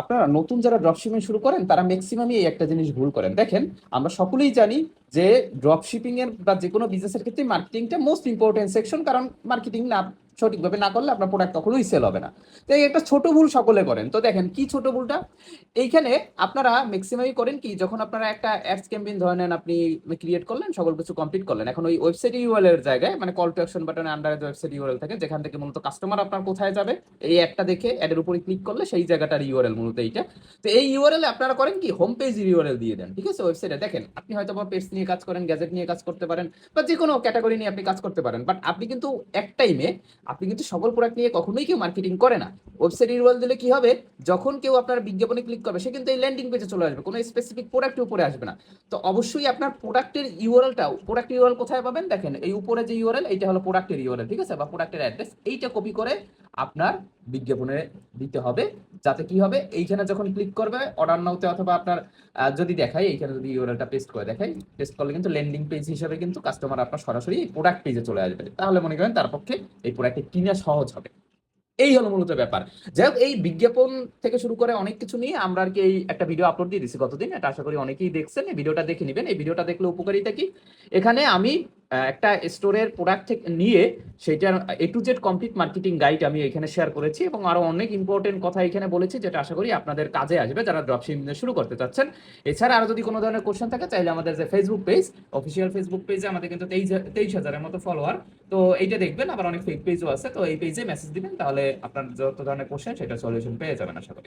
আপনারা নতুন যারা ড্রপশিপিং শুরু করেন তারা ম্যাক্সিমামই এই একটা জিনিস ভুল করেন। দেখেন, আমরা সকলেই জানি যে ড্রপশিপিং এর বা যে কোনো বিজনেসের ক্ষেত্রে মার্কেটিংটা মোস্ট ইম্পর্টেন্ট সেকশন, কারণ মার্কেটিং না সঠিকভাবে না করলে আপনার প্রোডাক্ট কখনোই সেল হবে না। তো এই একটা ছোট ভুল সকলে করেন। তো দেখেন কি ছোট ভুলটা এইখানে আপনারা ম্যাক্সিমামই করেন কি, যখন আপনারা একটা অ্যাডস ক্যাম্পেইন ধরে নেন, আপনি ক্রিয়েট করলেন, সকল কিছু কমপ্লিট করলেন, এখন ওই ওয়েবসাইট ইউআরএল এর জায়গায় মানে কল টু অ্যাকশন বাটনের আন্ডারে যে ওয়েবসাইট ইউআরএল থাকে, যেখান থেকে মূলত কাস্টমার আপনার কোথায় যাবে, এই অ্যাডটা দেখে অ্যাডের উপরে ক্লিক করলে সেই জায়গাটার ইউআরএল মূলত এইটা। তো এই ইউআরএল এ আপনারা করেন কি, হোম পেজ ইউআরএল দিয়ে দেন, ঠিক আছে? ওয়েবসাইটে দেখেন আপনি হয়তো বা পেজ নিয়ে কাজ করেন, গ্যাজেট নিয়ে কাজ করতে পারেন, বা যে কোনো ক্যাটাগরি নিয়ে আপনি কাজ করতে পারেন, বাট আপনি কিন্তু এক টাইমে আপনি কিন্তু সকল প্রোডাক্ট নিয়ে কখনোই কেউ মার্কেটিং করে না। ওয়েবসাইট ইউআরএল দিলে কি হবে, যখন কেউ আপনার বিজ্ঞাপনে ক্লিক করবে সে কিন্তু এই ল্যান্ডিং পেজে চলে আসবে, কোনো স্পেসিফিক প্রোডাক্টের উপরে আসবে না। তো অবশ্যই আপনার প্রোডাক্টের ইউআরএলটাও, প্রোডাক্ট ইউআরএল কোথায় পাবেন দেখেন, এই উপরে যে ইউআরএল এইটা হলো প্রোডাক্টের ইউআরএল, ঠিক আছে, বা প্রোডাক্টের অ্যাড্রেস, এইটা কপি করে আপনার বিজ্ঞাপনে দিতে হবে। যাতে কি হবে, এইখানে যখন ক্লিক করবে অর্ডার নাওতে, অথবা আপনার যদি দেখাই এইখানে যদি ইউআরএলটা পেস্ট করে দেখাই, পেস্ট করলে কিন্তু ল্যান্ডিং পেজ হিসেবে কিন্তু কাস্টমার আপনার সরাসরি এই প্রোডাক্ট পেজে চলে আসবে, তাহলে মনে করেন তার পক্ষে এই প্রোডাক্টটি কিনা সহজ হবে। এই হলো মূলত ব্যাপার। যাই হোক, এই বিজ্ঞাপন থেকে শুরু করে অনেক কিছু নিয়ে আমরা আর কি এই একটা ভিডিও আপলোড দিয়ে দিচ্ছি গতদিন, এটা আশা করি অনেকেই দেখছেন। এই ভিডিওটা দেখে নেবেন। এই ভিডিওটা দেখলে উপকারিতা কি, এখানে আমি একটা স্টোরের প্রোডাক্ট থেকে নিয়ে সেটার A to Z complete marketing guide আমি এখানে শেয়ার করেছি, এবং আরো অনেক ইম্পর্টেন্ট কথা এখানে বলেছি, যেটা আশা করি আপনাদের কাজে আসবে যারা ড্রপশিপিং শুরু করতে চাচ্ছেন। এছাড়া আরো যদি কোনো ধরনের কোশ্চেন থাকে, চাইলে আমাদের যে ফেসবুক পেজ, অফিসিয়াল ফেসবুক পেজে আমাদের কিন্তু 23,000-এর মতো ফলোয়ার, তো এইটা দেখবেন। আবার অনেক ফেক পেজও আছে, তো এই পেজে মেসেজ দিবেন, তাহলে আপনার যত ধরনের কোশ্চেন সেটা সলিউশন পেয়ে যাবেন আশা করি।